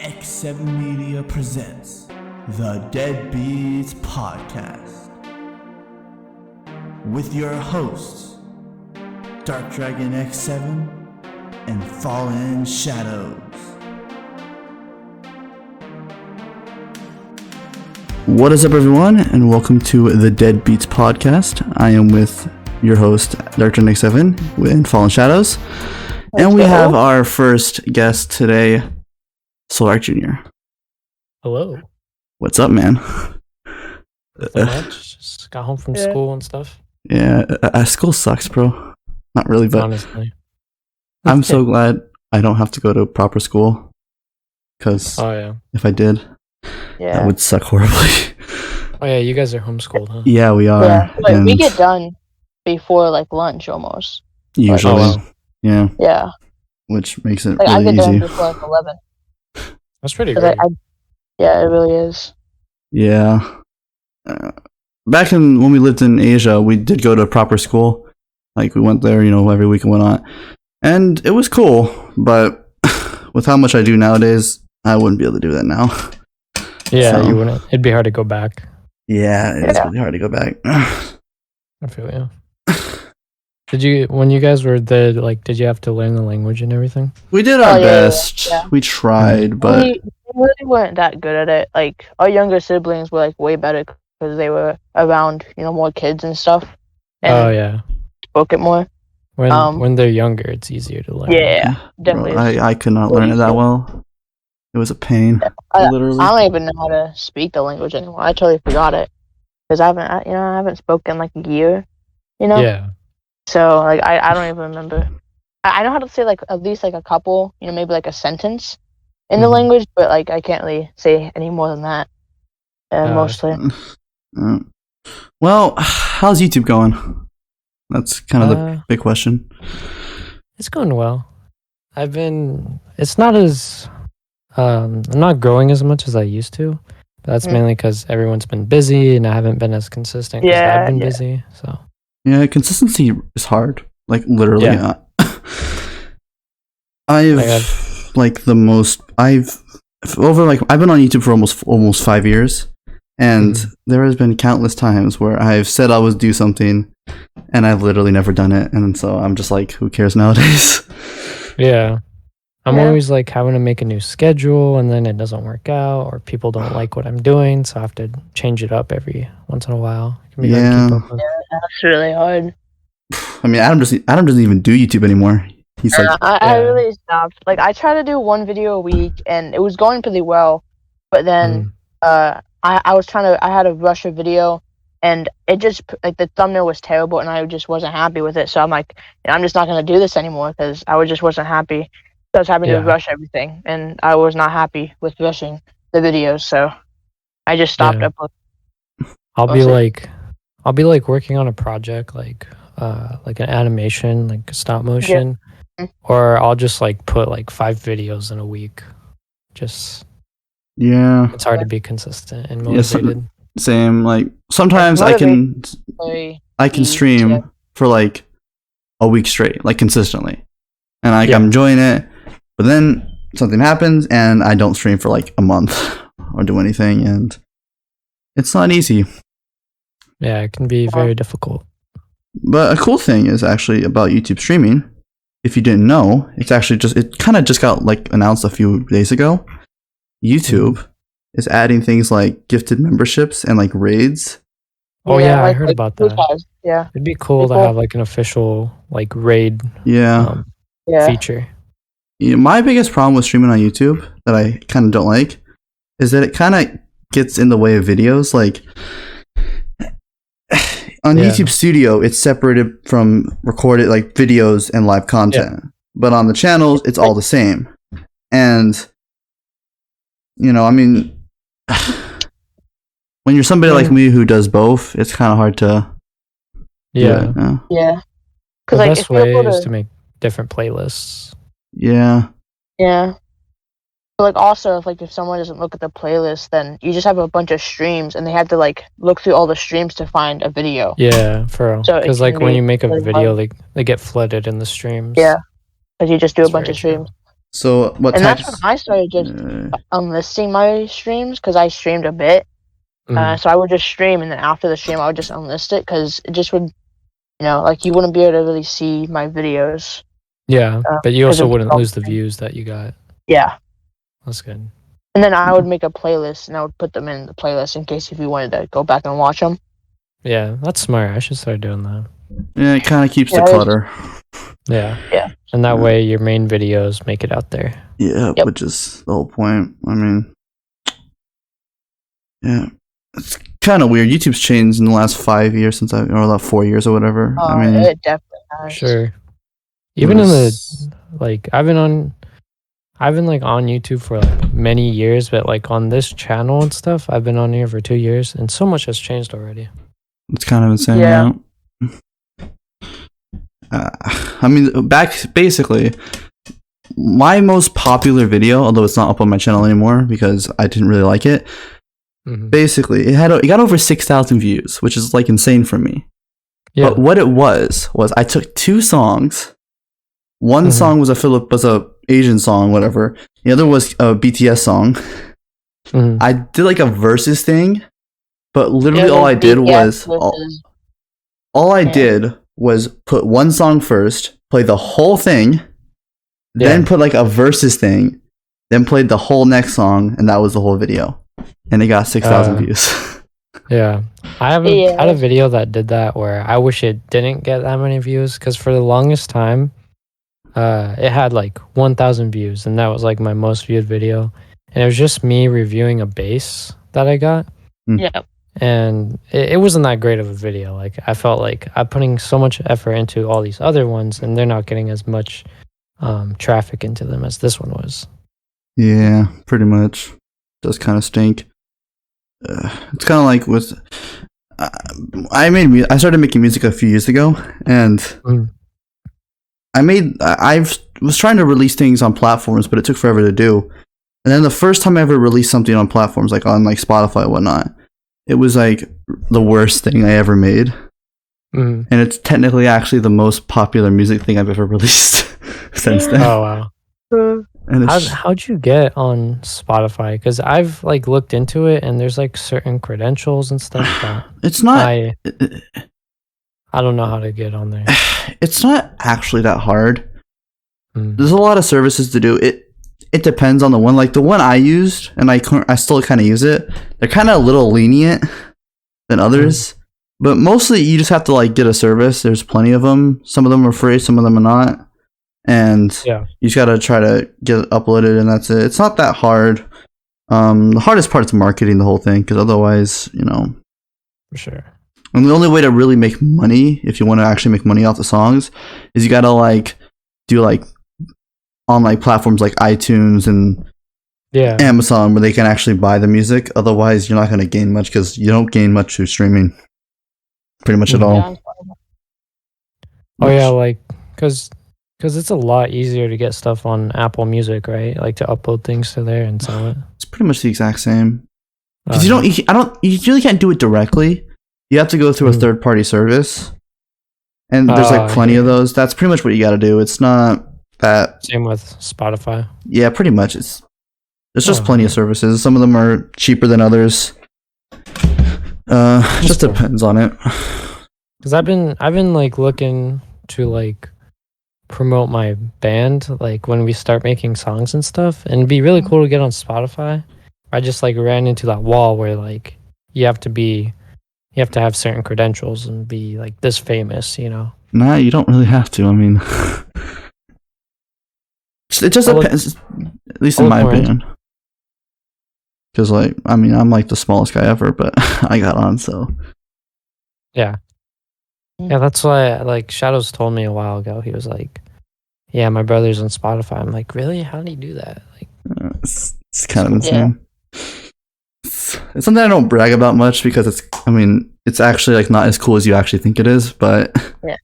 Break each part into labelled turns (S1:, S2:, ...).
S1: DarkdragonX7 Media presents the Deadbeats Podcast with your hosts, DarkdragonX7 and Fallen Shadows. What is up, everyone, and welcome to the Deadbeats Podcast. I am with your host, DarkdragonX7 and Fallen Shadows. And we have our first guest today, SolracJr.
S2: Hello.
S1: What's up, man?
S2: Nothing much. Just got home from school and stuff.
S1: Yeah, school sucks, bro. Not really, but
S2: honestly,
S1: I'm so glad I don't have to go to proper school. Because if I did, that would suck horribly.
S2: Oh yeah, you guys are homeschooled, huh?
S1: Yeah, we are.
S3: Yeah, but we get done before like lunch almost.
S1: Usually.
S2: Like,
S1: Yeah.
S3: Yeah.
S1: Which makes it
S3: like,
S1: really
S3: I get
S1: easy.
S3: done before like 11.
S2: That's pretty great.
S3: Yeah, it really is.
S1: Yeah. Back when we lived in Asia, we did go to a proper school. Like, we went there, every week and whatnot. And it was cool, but with how much I do nowadays, I wouldn't be able to do that now.
S2: Yeah, you wouldn't. It'd be hard to go back.
S1: Yeah, it's really hard to go back.
S2: I feel you. When you guys were there, did you have to learn the language and everything?
S1: We did our best.
S3: Yeah.
S1: We tried, but
S3: we really weren't that good at it. Like, our younger siblings were like way better because they were around, more kids and stuff. And spoke it more.
S2: When they're younger, it's easier to learn.
S3: Yeah, definitely.
S1: Bro, I could not learn it that well. It was a pain. Literally.
S3: I don't even know how to speak the language anymore. I totally forgot it because I haven't spoken like a year.
S2: Yeah.
S3: So like I don't even remember. I know how to say like at least like a couple, maybe like a sentence in the language, but like I can't really say any more than that. Mostly.
S1: Well, how's YouTube going? That's kind of the big question.
S2: It's going well. It's not as I'm not growing as much as I used to. But that's mainly because everyone's been busy and I haven't been as consistent because I've been busy. So.
S1: Yeah, consistency is hard. Like, literally.
S2: Yeah.
S1: I've been on YouTube for almost 5 years, and there has been countless times where I've said I would do something, and I've literally never done it, and so I'm just like, who cares nowadays?
S2: Yeah. I'm always like having to make a new schedule, and then it doesn't work out, or people don't like what I'm doing, so I have to change it up every once in a while. It can be hard to keep up with.
S3: That's really hard.
S1: I mean, Adam doesn't even do YouTube anymore. He's like,
S3: I really stopped. Like, I tried to do one video a week, and it was going pretty well, but then I had to rush a video, and it just like the thumbnail was terrible, and I just wasn't happy with it. So I'm like, I'm just not gonna do this anymore because just wasn't happy. I was having to rush everything, and I was not happy with rushing the videos, so I just stopped uploading.
S2: I'll be working on a project like an animation, like stop motion, or I'll just put 5 videos in a week. Just it's hard to be consistent and motivated.
S1: Same. Like, sometimes I can stream for like a week straight, like consistently, and I'm enjoying it. But then something happens, and I don't stream for like a month or do anything, and it's not easy.
S2: Yeah, it can be very difficult.
S1: But a cool thing is actually about YouTube streaming. If you didn't know, it kind of just got announced a few days ago. YouTube is adding things like gifted memberships and raids.
S2: Oh yeah, I heard about that.
S3: Yeah,
S2: it'd be cool to have an official raid. Feature.
S1: Yeah, my biggest problem with streaming on YouTube that I kind of don't like is that it kind of gets in the way of videos. Like, on YouTube Studio, it's separated from recorded videos and live content. But on the channels, it's all the same. And, I mean, when you're somebody like me who does both, it's kind of hard to do it.
S3: Yeah.
S2: The best way is to make different playlists.
S1: Yeah.
S3: Yeah. But also, if someone doesn't look at the playlist, then you just have a bunch of streams, and they have to look through all the streams to find a video.
S2: Yeah, for real. Because when you make a video, they get flooded in the streams.
S3: Yeah, because you just do a bunch of streams.
S1: So what?
S3: And that's when I started just unlisting my streams because I streamed a bit. So I would just stream, and then after the stream, I would just unlist it because it just would, like you wouldn't be able to really see my videos.
S2: Yeah, but you also wouldn't lose the views that you got.
S3: Yeah.
S2: That's good.
S3: And then I would make a playlist, and I would put them in the playlist in case if you wanted to go back and watch them.
S2: Yeah, that's smart. I should start doing that.
S1: Yeah, it kind of keeps the clutter.
S2: Yeah.
S3: Yeah.
S2: And that way your main videos make it out there.
S1: Yeah, which is the whole point. I mean, yeah. It's kind of weird. YouTube's changed in the last 5 years or about 4 years or whatever. I mean,
S3: it definitely has.
S2: Sure. Even in the, like, I've been on YouTube for like many years, but like on this channel and stuff, I've been on here for 2 years, and so much has changed already.
S1: It's kind of insane.
S3: Yeah.
S1: I mean, basically, my most popular video, although it's not up on my channel anymore because I didn't really like it. Basically, it got over 6,000 views, which is like insane for me. Yeah. But what it was I took 2 songs. One song was a Asian song, whatever. The other was a BTS song. I did like a versus thing, but literally all I did was put one song first, play the whole thing, then put like a versus thing, then played the whole next song, and that was the whole video. And it got 6,000 views.
S2: Yeah. I had a video that did that where I wish it didn't get that many views, because for the longest time, it had like 1,000 views, and that was like my most viewed video. And it was just me reviewing a bass that I got.
S3: Yeah.
S2: And it wasn't that great of a video. Like, I felt like I'm putting so much effort into all these other ones, and they're not getting as much traffic into them as this one was.
S1: Yeah, pretty much. Does kind of stink. It's kind of like with I started making music a few years ago, and I was trying to release things on platforms, but it took forever to do. And then the first time I ever released something on platforms, like on like Spotify and whatnot, it was like the worst thing I ever made. And it's technically actually the most popular music thing I've ever released since then.
S2: Oh wow. And how'd you get on Spotify? Because I've like looked into it, and there's like certain credentials and stuff that
S1: it's not.
S2: I don't know how to get on there.
S1: It's not actually that hard. There's a lot of services to do. It depends on the one. Like the one I used, and I still kind of use it. They're kind of a little lenient than others, but mostly you just have to like get a service. There's plenty of them. Some of them are free, some of them are not. And you just gotta try to get it uploaded, and that's it. It's not that hard. The hardest part is marketing the whole thing, because otherwise,
S2: for sure.
S1: And the only way to really make money, if you want to actually make money off the songs, is you gotta like do like on like platforms like iTunes and Amazon, where they can actually buy the music. Otherwise, you're not gonna gain much, because you don't gain much through streaming, pretty much at all.
S2: Oh yeah, like because it's a lot easier to get stuff on Apple Music, right? Like to upload things to there and sell it. It's
S1: pretty much the exact same. Because you really can't do it directly. You have to go through a third-party service, and there's like plenty of those. That's pretty much what you got to do. It's not that.
S2: Same with Spotify.
S1: Yeah, pretty much. There's just plenty of services. Some of them are cheaper than others. Just depends on it.
S2: Because I've been like looking to like promote my band, like when we start making songs and stuff, and it'd be really cool to get on Spotify. I just like ran into that wall where like you have to have certain credentials and be like this famous,
S1: Nah, you don't really have to. I mean, it just depends, at least in my opinion. Because like, I mean, I'm like the smallest guy ever, but I got on, so
S2: yeah, that's why like Shadows told me a while ago. He was like, yeah, my brother's on Spotify. I'm like, really? How do you do that? Like,
S1: it's kind of insane. It's something I don't brag about much, because it's actually like not as cool as you actually think it is, but it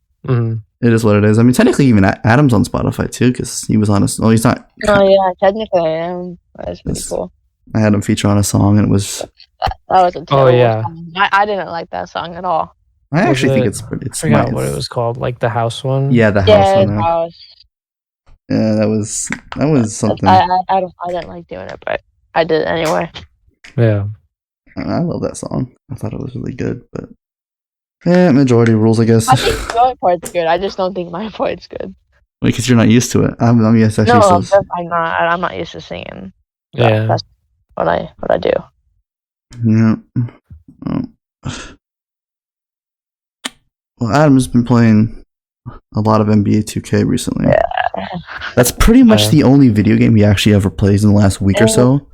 S1: is what it is. I mean, technically even Adam's on Spotify too, because he was on he's not.
S3: Oh yeah, technically I am. That's pretty cool.
S1: I had him feature on a song, and it was
S3: that was a terrible song. I didn't like that song at all.
S1: I actually think it's
S2: I forgot what it was called, like the house one.
S1: Yeah, the house one. Yeah, that was something.
S3: I didn't like doing it, but I did it anyway.
S2: Yeah.
S1: I love that song. I thought it was really good, but majority rules, I guess.
S3: I think your part's good. I just don't think my part's good.
S1: Because you're not used to it. I'm used to
S3: I'm not. I'm not used to singing.
S2: Yeah.
S3: That's what I do.
S1: Yeah. Well, Adam's been playing a lot of NBA 2K recently.
S3: Yeah.
S1: That's pretty much the only video game he actually ever plays in the last week or so.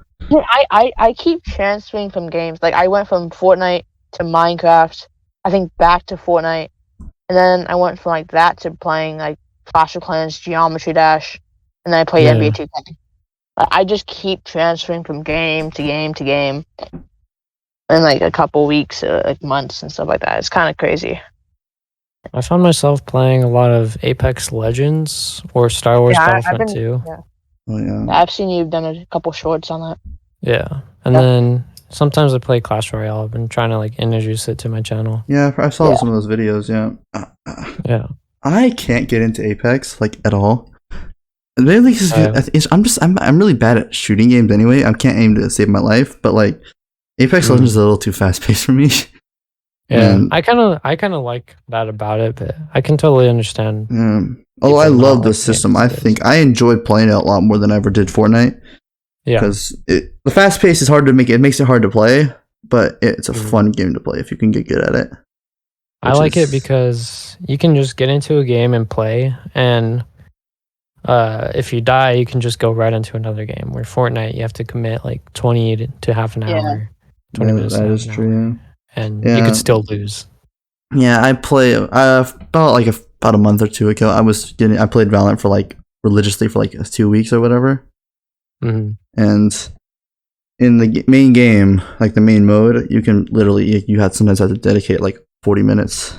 S3: I keep transferring from games. Like, I went from Fortnite to Minecraft, I think back to Fortnite, and then I went from like that to playing like Clash of Clans, Geometry Dash, and then I played NBA 2K. I just keep transferring from game to game to game in like a couple weeks, like months and stuff like that. It's kind of crazy.
S2: I found myself playing a lot of Apex Legends or Star Wars Battlefront 2.
S1: Yeah. Oh, yeah.
S3: I've seen you've done a couple shorts on that.
S2: Yeah. And then sometimes I play Clash Royale. I've been trying to like introduce it to my channel.
S1: Yeah, I saw some of those videos, yeah.
S2: Yeah.
S1: I can't get into Apex like at all. Mainly because I'm really bad at shooting games anyway. I can't aim to save my life, but like Apex Legends is a little too fast paced for me.
S2: Yeah, and I kind of like that about it, but I can totally understand.
S1: Although I love the system, I think I enjoyed playing it a lot more than I ever did Fortnite. Yeah, because the fast pace is hard to make. It makes it hard to play, but it's a fun game to play if you can get good at it.
S2: I like it because you can just get into a game and play, and if you die, you can just go right into another game. Where Fortnite, you have to commit like 20 to half an hour, 20 minutes.
S1: That is true. Yeah.
S2: And you could still lose. Yeah,
S1: I play about a month or two ago. I played Valorant for like religiously for like 2 weeks or whatever.
S2: Mm-hmm.
S1: And in the main game, like the main mode, you can literally sometimes have to dedicate like 40 minutes.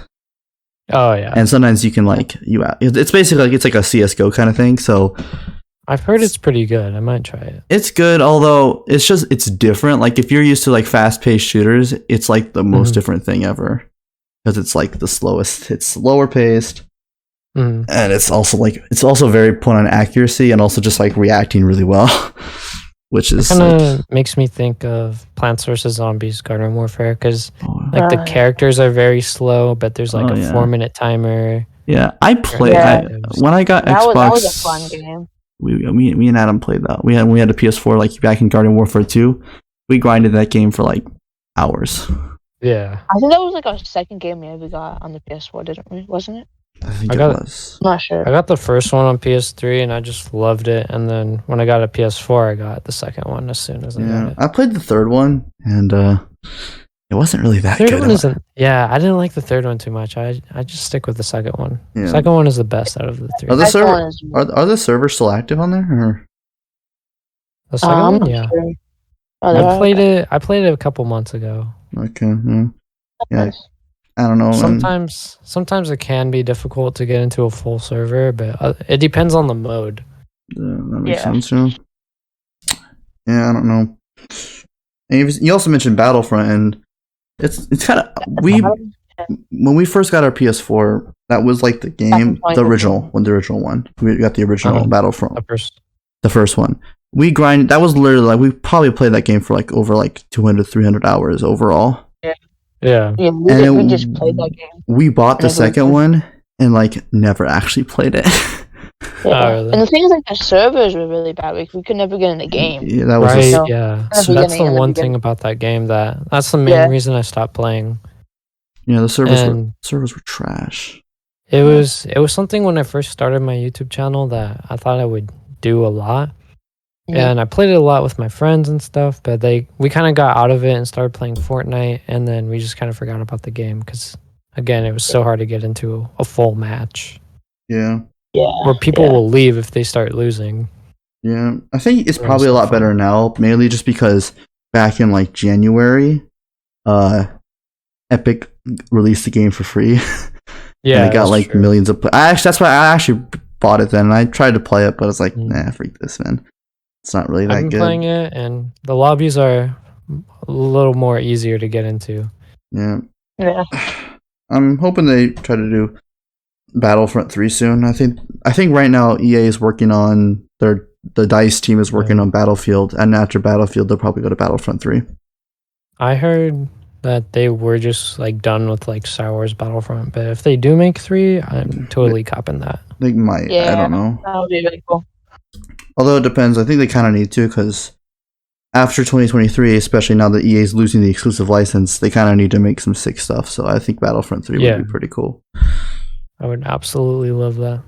S2: Oh yeah.
S1: And sometimes you can it's basically like it's like a CS:GO kind of thing. So
S2: I've heard it's pretty good. I might try it.
S1: It's good, although it's different. Like if you're used to like fast-paced shooters, it's like the most different thing ever because it's like the slowest. It's slower paced, and it's also very put on accuracy and also just like reacting really well, which is
S2: kind of makes me think of Plants vs Zombies: Garden Warfare because the characters are very slow, but there's like a 4-minute timer.
S1: Yeah, I played when I got Xbox.
S3: That was a fun game.
S1: Me and Adam played that. We had a PS4 like back in Garden Warfare 2. We grinded that game for like hours.
S2: Yeah.
S3: I think that was like our second game we ever got on the PS4, didn't we? Wasn't it?
S1: I think it was.
S3: I'm not sure.
S2: I got the first one on PS3 and I just loved it. And then when I got a PS4, I got the second one as soon as I got it.
S1: I played the third one and it wasn't really that good.
S2: I didn't like the third one too much. I just stick with the second one. Yeah. The second one is the best out of the three.
S1: Are the servers still active on there? Or?
S2: The second one? Yeah. Sure. I played it a couple months ago.
S1: Okay. Yeah. I don't know.
S2: Sometimes it can be difficult to get into a full server, but it depends on the mode.
S1: Yeah, that makes sense. Yeah, I don't know. And you also mentioned Battlefront, and it's kind of when we first got our PS4, that was like the game, the original one. We got the original Battlefront, the first one. We grinded. That was literally like we probably played that game for like over like 200-300 hours overall.
S2: Yeah.
S3: We just played that game.
S1: We bought the second one and like never actually played it.
S2: Really?
S3: And the thing is, like the servers were really bad. We could never get in the game.
S1: Yeah, that was
S2: So that's the one thing about that game that's the main reason I stopped playing.
S1: Yeah, the servers were trash.
S2: It was something when I first started my YouTube channel that I thought I would do a lot. Yeah. And I played it a lot with my friends and stuff, but we kind of got out of it and started playing Fortnite, and then we just kind of forgot about the game because, again, it was so hard to get into a full match.
S1: Yeah.
S2: Or people will leave if they start losing.
S1: Yeah, I think it's probably a lot better now, mainly just because back in like January, Epic released the game for free.
S2: Yeah,
S1: and it got like millions of. That's why I actually bought it then. And I tried to play it, but I was like, nah, freak this, man. It's not really that good. I've been
S2: playing it, and the lobbies are a little more easier to get into.
S1: Yeah. I'm hoping they try to do Battlefront 3 soon. I think right now EA is working on the DICE team is working on Battlefield, and after Battlefield they'll probably go to Battlefront 3.
S2: I heard that they were just like done with like Star Wars Battlefront, but if they do make 3, I'm totally copping that.
S1: They might. I don't know.
S3: That would be really cool.
S1: Although it depends. I think they kind of need to, because after 2023, especially now that EA is losing the exclusive license, they kind of need to make some sick stuff. So I think Battlefront 3 would be pretty cool.
S2: I would absolutely love that.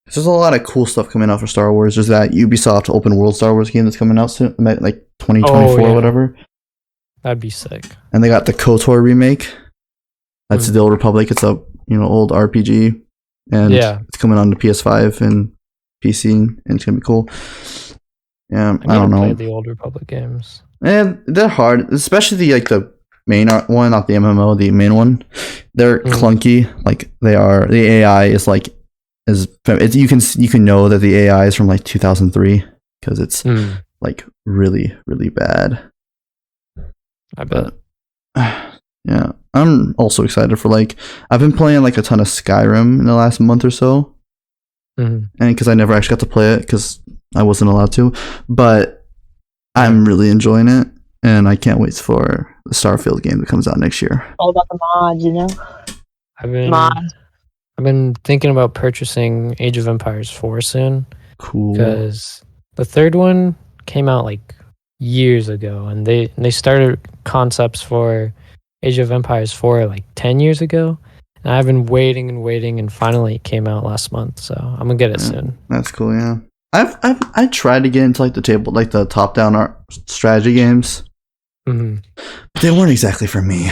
S1: There's a lot of cool stuff coming out for Star Wars. There's that Ubisoft open world Star Wars game that's coming out soon, like 2024 or whatever.
S2: That'd be sick.
S1: And they got the KOTOR remake. That's the Old Republic. It's a old RPG, and it's coming on to PS5 and PC, and it's gonna be cool. Yeah, I don't know.
S2: Play the Old Republic games.
S1: And they're hard, especially the main one, not the MMO, the main one. They're clunky. Like they are. The AI is you can know that the AI is from like 2003 because it's like really, really bad.
S2: I bet.
S1: Yeah, I'm also excited for I've been playing like a ton of Skyrim in the last month or so, and because I never actually got to play it because I wasn't allowed to, but I'm really enjoying it, and I can't wait for the Starfield game that comes out next year.
S3: All about the mods,
S2: I've been thinking about purchasing Age of Empires 4 soon.
S1: Cool.
S2: Because the third one came out like years ago, and they started concepts for Age of Empires 4 like 10 years ago. And I've been waiting, and finally it came out last month, so I'm gonna get it soon.
S1: That's cool, yeah. I tried to get into the top-down strategy games. But they weren't exactly for me.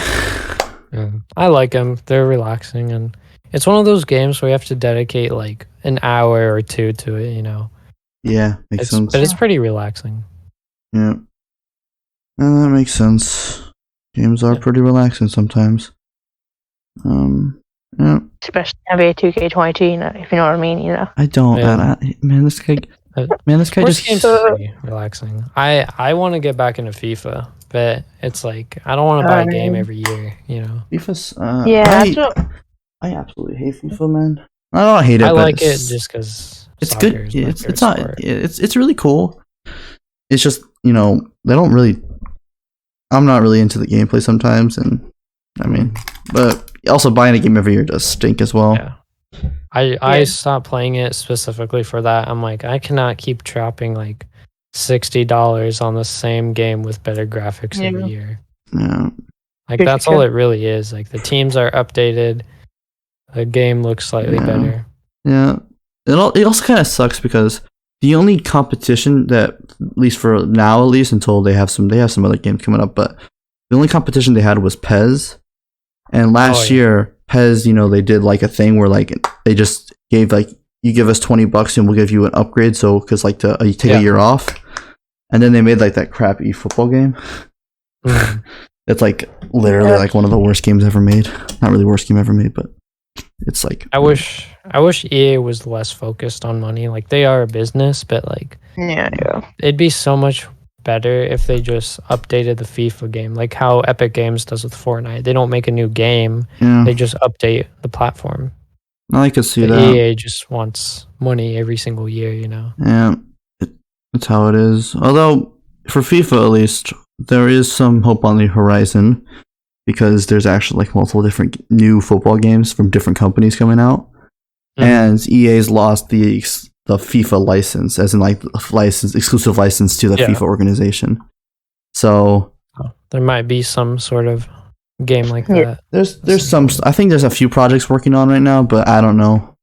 S2: I like them. They're relaxing, and it's one of those games where you have to dedicate like an hour or two to it,
S1: Yeah, makes sense.
S2: But it's pretty relaxing.
S1: Yeah. That makes sense. Games are pretty relaxing sometimes. Yeah.
S3: Especially NBA 2K22, if you know what I mean,
S1: I don't.
S2: Yeah.
S1: This guy just
S2: games are pretty relaxing. I want to get back into FIFA, but it's like I don't want to buy a game every year,
S1: FIFA's I absolutely hate FIFA, man. I don't hate it.
S2: I like it just because
S1: it's good. It's not. It's really cool. It's just they don't really. I'm not really into the gameplay sometimes, and but also buying a game every year does stink as well.
S2: Yeah. I stopped playing it specifically for that. I'm like, I cannot keep dropping like $60 on the same game with better graphics every year.
S1: Yeah.
S2: Like that's all it really is. Like the teams are updated. The game looks slightly better.
S1: Yeah. It also kind of sucks because the only competition that, at least for now, until they have some other games coming up, but the only competition they had was PES. And last year, PES, they did like a thing where they just gave you give us $20 and we'll give you an upgrade. So because you take a year off, and then they made that crappy football game. It's literally one of the worst games ever made. Not really worst game ever made, but it's I
S2: wish EA was less focused on money. Like they are a business, but it'd be so much better if they just updated the FIFA game, like how Epic Games does with Fortnite. They don't make a new game; they just update the platform.
S1: I could see that.
S2: EA just wants money every single year,
S1: Yeah, that's how it is. Although for FIFA, at least, there is some hope on the horizon because there's actually multiple different new football games from different companies coming out, and EA's lost the FIFA license, as in exclusive license to the FIFA organization. So
S2: there might be some sort of game like that.
S1: There's some. I think there's a few projects working on right now, but I don't know.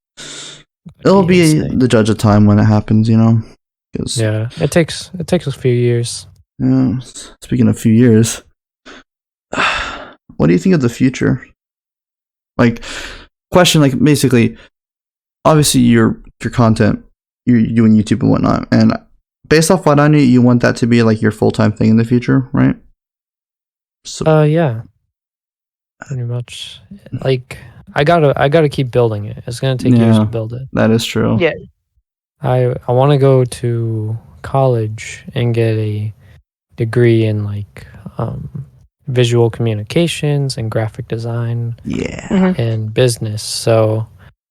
S1: It'll be the judge of time when it happens,
S2: it takes a few years.
S1: Yeah. Speaking of few years, what do you think of the future? Question, basically, obviously your content. You're doing YouTube and whatnot, and based off what I knew, you want that to be your full-time thing in the future, right?
S2: So, yeah, pretty much. I gotta keep building it. It's gonna take years to build it.
S1: That is true.
S3: Yeah,
S2: I want to go to college and get a degree in visual communications and graphic design.
S1: Yeah,
S2: and business. So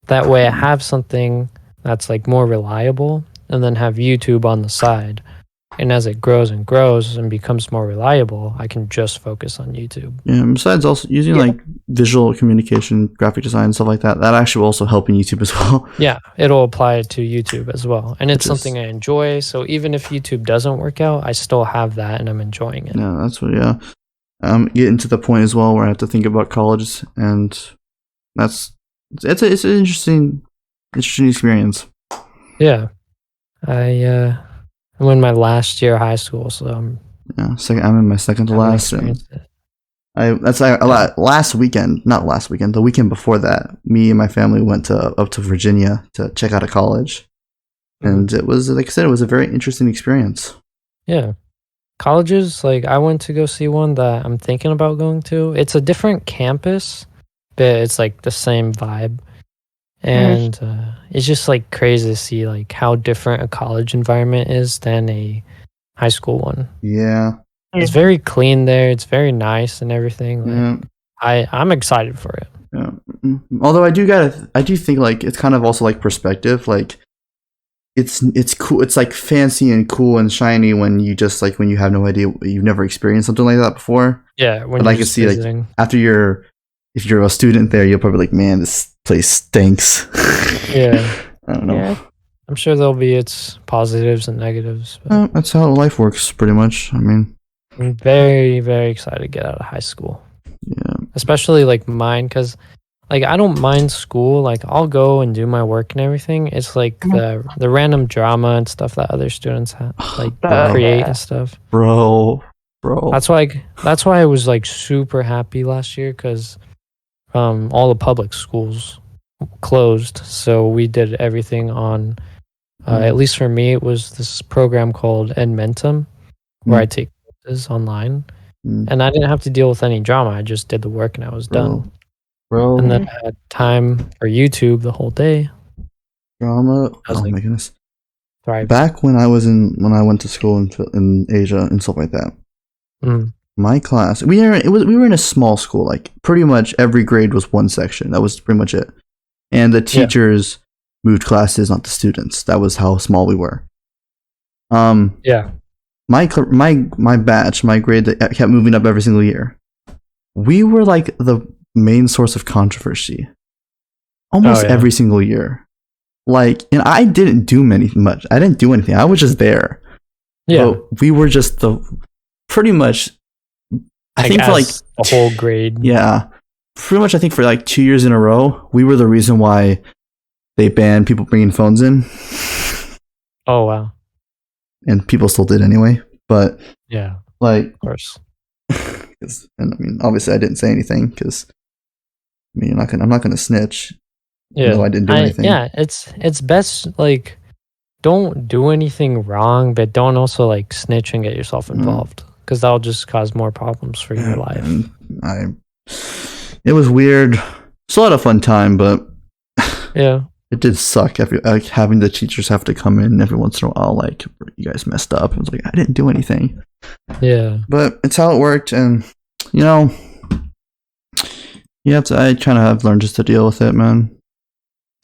S2: that way I have something that's like more reliable, and then have YouTube on the side. And as it grows and grows and becomes more reliable, I can just focus on YouTube.
S1: Yeah, besides also using like visual communication, graphic design, stuff like that, that actually will also help in YouTube as well.
S2: Yeah, it'll apply to YouTube as well. And it's something I enjoy. So even if YouTube doesn't work out, I still have that and I'm enjoying it.
S1: Yeah, that's what, getting to the point as well where I have to think about college, and it's an interesting experience.
S2: Yeah. I'm in my last year of high school, so I'm
S1: in my second to last. And last weekend, not last weekend, the weekend before that, me and my family went up to Virginia to check out a college, and it was, like I said, it was a very interesting experience.
S2: Yeah, colleges, like I went to go see one that I'm thinking about going to. It's a different campus, but it's like the same vibe. And it's just like crazy to see like how different a college environment is than a high school one.
S1: Yeah,
S2: it's very clean there. It's very nice and everything. Like, I'm excited for it.
S1: Yeah. Although I do think like it's kind of also like perspective. Like it's cool. It's like fancy and cool and shiny when you just like when you have no idea, you've never experienced something like that before.
S2: Yeah, when
S1: I can see visiting. Like after if you're a student there, you'll probably like, man, this place stinks.
S2: Yeah.
S1: I don't know. Yeah.
S2: I'm sure there'll be its positives and negatives. But
S1: that's how life works, pretty much. I mean,
S2: I'm very, very excited to get out of high school.
S1: Yeah.
S2: Especially like mine, because like I don't mind school. Like I'll go and do my work and everything. It's like the random drama and stuff that other students have, like create and stuff.
S1: Bro.
S2: That's why I was like super happy last year, because all the public schools closed, so we did everything on at least for me it was this program called Edmentum, where I take courses online, and I didn't have to deal with any drama. I just did the work and I was done. And then I had time for YouTube the whole day.
S1: Drama. My goodness. Back when I went to school in Asia and stuff like that, my class, we were in a small school. Like pretty much every grade was one section. That was pretty much it. And the teachers moved classes, not the students. That was how small we were. My batch, my grade that kept moving up every single year. We were like the main source of controversy almost every single year. Like, and I didn't do much. I didn't do anything. I was just there. Yeah, but we were just pretty much. I think for like
S2: a whole grade.
S1: Yeah. Pretty much, I think for like 2 years in a row, we were the reason why they banned people bringing phones in.
S2: Oh, wow.
S1: And people still did anyway. But
S2: yeah,
S1: like,
S2: of course.
S1: And I mean, obviously, I didn't say anything because I mean, I'm not gonna snitch.
S2: Yeah,
S1: I didn't do anything.
S2: Yeah, it's best like don't do anything wrong, but don't also like snitch and get yourself involved, because that'll just cause more problems for your life.
S1: It was weird. It's a lot of fun time, but
S2: yeah,
S1: it did suck. Like having the teachers have to come in every once in a while, like, you guys messed up. I was like, I didn't do anything.
S2: Yeah,
S1: but it's how it worked, and you know, I kind of have learned just to deal with it, man.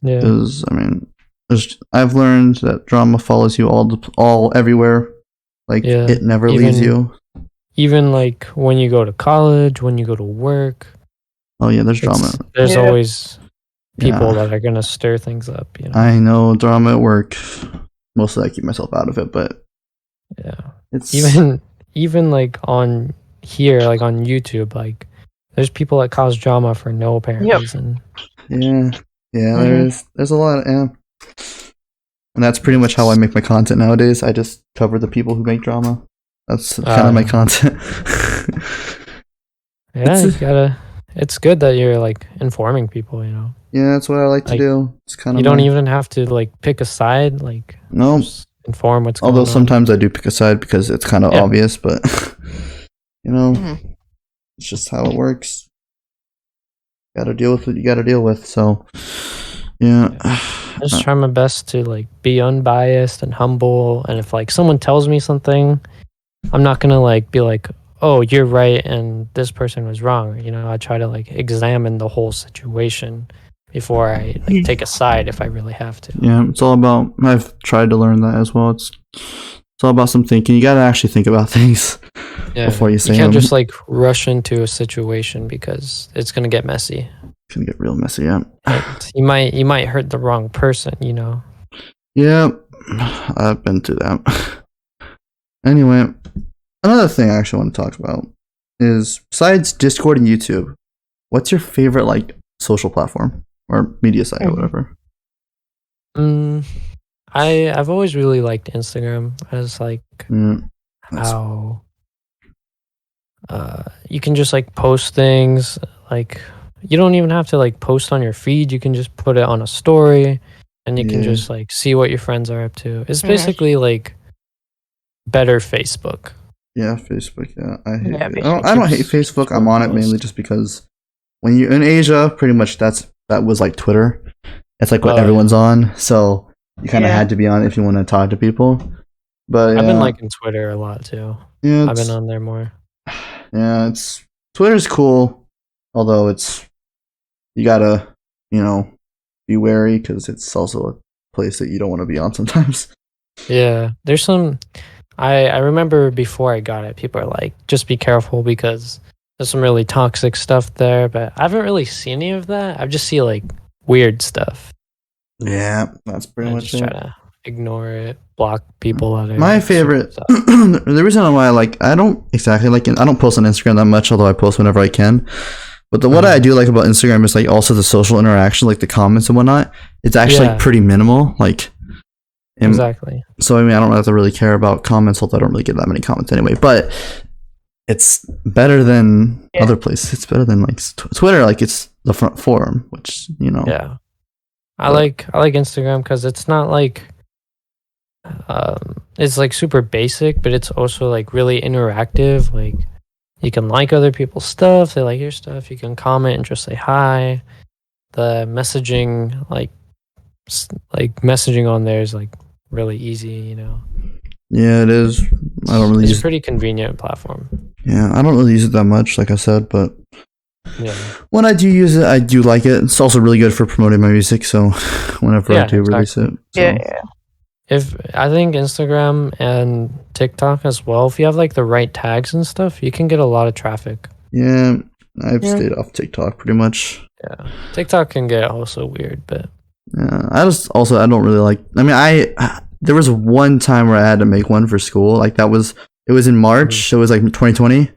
S2: Yeah,
S1: because I mean, I've learned that drama follows you all everywhere. Like, it never leaves you.
S2: Even like when you go to college, when you go to work.
S1: Oh yeah, there's drama.
S2: There's always people that are gonna stir things up. You know?
S1: I know, drama at work. Mostly I keep myself out of it, but
S2: yeah, it's even like on here, like on YouTube, like there's people that cause drama for no apparent reason.
S1: Yeah, there's a lot, and that's pretty much how I make my content nowadays. I just cover the people who make drama. That's kind of my content.
S2: It's good that you're like informing people, you know.
S1: Yeah, that's what I like to do. It's kind of
S2: you don't even have to like pick a side, like just inform what's going on.
S1: Although sometimes I do pick a side because it's kind of obvious, but you know, it's just how it works. You gotta deal with what you gotta deal with. So yeah.
S2: I just try my best to like be unbiased and humble, and if like someone tells me something, I'm not gonna like be like, oh, you're right and this person was wrong. You know, I try to like examine the whole situation, before I like take a side if I really have to.
S1: Yeah, it's all about. I've tried to learn that as well. It's all about some thinking. You gotta actually think about things before you say them.
S2: You can't just like rush into a situation because it's gonna get messy.
S1: It's gonna get real messy. Yeah.
S2: And you might hurt the wrong person. You know.
S1: Yeah, I've been through that. Anyway, another thing I actually want to talk about is, besides Discord and YouTube, what's your favorite like social platform or media site or whatever?
S2: I've always really liked Instagram as like how you can just like post things. Like you don't even have to like post on your feed. You can just put it on a story, and you can just like see what your friends are up to. It's basically like better Facebook.
S1: Yeah, Facebook. Yeah, I don't hate Facebook. I'm on it mainly just because when you're in Asia, pretty much that was like Twitter. It's like what everyone's on, so you kind of had to be on it if you want to talk to people. But
S2: I've been liking Twitter a lot too. Yeah, I've been on there more.
S1: Yeah, Twitter's cool, although you gotta be wary because it's also a place that you don't want to be on sometimes.
S2: Yeah, there's some. I remember before I got it, people are like, just be careful because there's some really toxic stuff there. But I haven't really seen any of that. I just see like weird stuff.
S1: Yeah, that's pretty much
S2: just try to ignore it, block people out of it.
S1: My favorite, the reason why I don't exactly like it, I don't post on Instagram that much, although I post whenever I can. But what I do like about Instagram is like also the social interaction, like the comments and whatnot. It's actually pretty minimal. Like
S2: exactly.
S1: So I mean, I don't have to really care about comments, although I don't really get that many comments anyway. But it's better than other places. It's better than like Twitter. Like it's the front forum, which
S2: Yeah, I like Instagram because it's not like it's like super basic, but it's also like really interactive. Like you can like other people's stuff, they like your stuff. You can comment and just say hi. The messaging, like messaging on there is like really easy,
S1: Yeah, it is. I don't really.
S2: It's a pretty convenient platform.
S1: Yeah, I don't really use it that much, like I said, but when I do use it, I do like it. It's also really good for promoting my music, so whenever I do release it. So.
S3: Yeah.
S2: If I think Instagram and TikTok as well, if you have like the right tags and stuff, you can get a lot of traffic.
S1: Yeah, I've stayed off TikTok pretty much.
S2: Yeah, TikTok can get also weird, but
S1: yeah, I don't really like. I mean, there was one time where I had to make one for school. Like it was in March, so it was like 2020,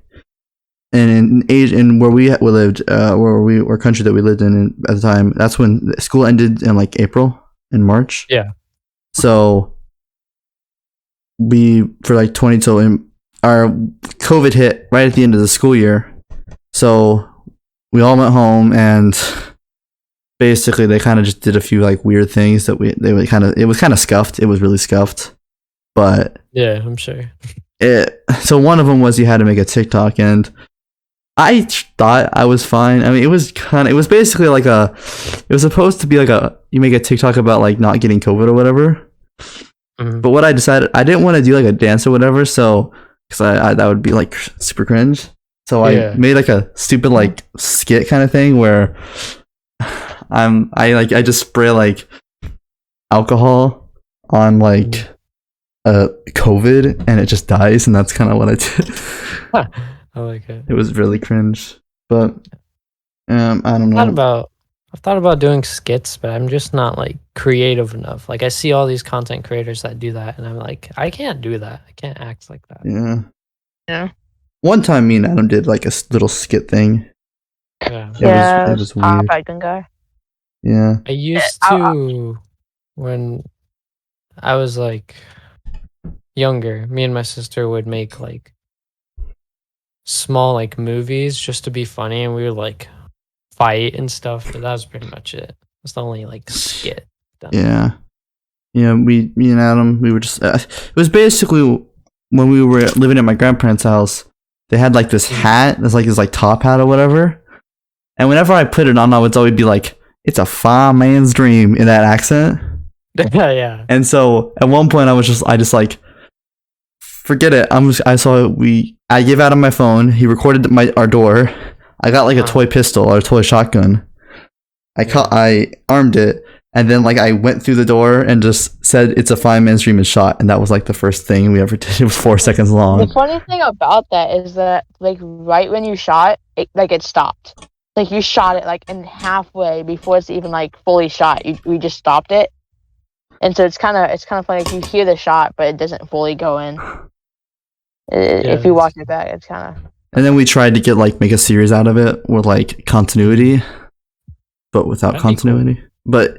S1: and in where we lived, where country that we lived in at the time, that's when school ended in like April and March.
S2: Yeah.
S1: So for like 20 till our COVID hit right at the end of the school year. So we all went home and basically they kind of just did a few like weird things that it was kind of scuffed. It was really scuffed, but
S2: yeah, I'm sure.
S1: So one of them was you had to make a TikTok, and I thought I was fine. I mean, it was basically like it was supposed to be like you make a TikTok about like not getting COVID or whatever. Mm-hmm. But what I decided, I didn't want to do like a dance or whatever, so because I that would be like super cringe. So I made like a stupid like skit kind of thing where I just spray like alcohol on like COVID and it just dies, and that's kind of what I did.
S2: I like it.
S1: It was really cringe, but I don't know.
S2: I've thought about doing skits, but I'm just not like creative enough. Like I see all these content creators that do that, and I'm like, I can't do that. I can't act like that.
S3: Yeah.
S1: One time, me and Adam did like a little skit thing.
S2: Yeah.
S1: It was weird.
S3: Guy.
S1: Yeah.
S2: I used to when I was like younger. Me and my sister would make like small like movies just to be funny, and we would like fight and stuff, but that was pretty much it. It's the only like skit done.
S1: Me and Adam, we were just it was basically when we were living at my grandparents' house, they had like this hat, this like top hat or whatever, and whenever I put it on, I would always be like, it's a fine man's dream in that accent.
S2: Yeah.
S1: And so at one point I just like, forget it, I gave Adam my phone, he recorded our door. I got like a toy pistol or a toy shotgun. I armed it, and then like I went through the door and just said it's a 5-man stream and shot, and that was like the first thing we ever did. It was 4 seconds long.
S3: The funny thing about that is that like right when you shot it, like it stopped. Like you shot it like in halfway before it's even like fully shot. We just stopped it, and so it's kind of funny. Like, you hear the shot, but it doesn't fully go in. If you watch it back, it's kind of.
S1: And then we tried to make a series out of it with like continuity, but without continuity. Cool. But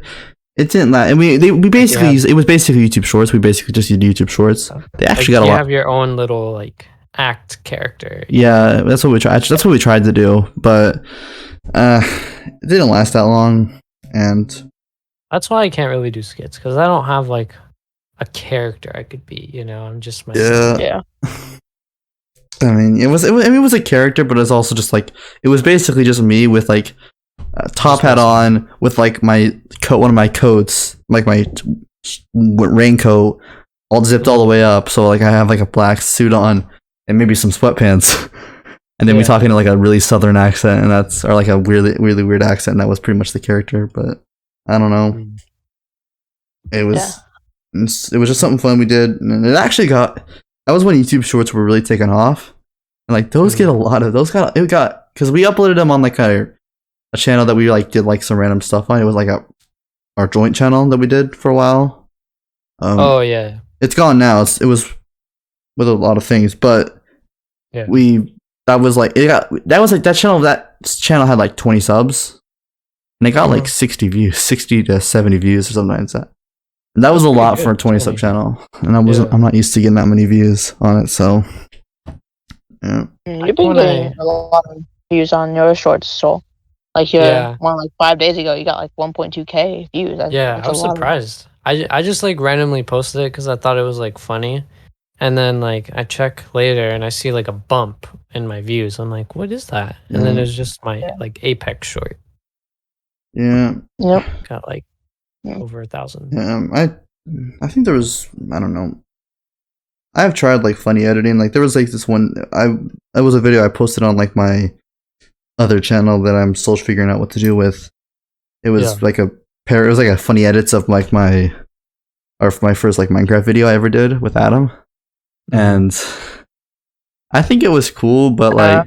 S1: it didn't last. And we basically it was basically YouTube Shorts. We basically just used YouTube Shorts. They actually got a lot.
S2: You have your own little like act character.
S1: Yeah, that's what we tried. That's what we tried to do, but it didn't last that long, and
S2: that's why I can't really do skits, because I don't have like a character I could be. I'm just myself.
S3: Yeah.
S1: I mean, it was a character, but it's also just like it was basically just me with like a top hat on, with like my coat, one of my coats, like my raincoat, all zipped all the way up. So like I have like a black suit on and maybe some sweatpants. And then we talk into like a really southern accent, and or like a really weird accent. And that was pretty much the character, but I don't know. It was just something fun we did, and it actually that was when YouTube Shorts were really taking off, and like those get a lot of those because we uploaded them on like a channel that we like did like some random stuff on. It was like our joint channel that we did for a while. It's gone now. It was with a lot of things, but that channel had like 20 subs, and it got like 60 views, 60 to 70 views or something like that. And that was a lot for a 20 sub channel, and I'm not used to getting that many views on it, so yeah.
S3: You've been getting a lot of views on your shorts, so like one like 5 days ago, you got like 1.2k views.
S2: I was surprised. I just like randomly posted it because I thought it was like funny. And then like I check later and I see like a bump in my views. I'm like, what is that? And then it's just my like Apex short.
S1: Yeah.
S3: Yep.
S2: Got like over 1,000.
S1: Yeah. I think there was, I don't know. I've tried like funny editing. Like there was like this one. It was a video I posted on like my other channel that I'm still figuring out what to do with. It was like it was like a funny edits of like my first like Minecraft video I ever did with Adam. And I think it was cool, but like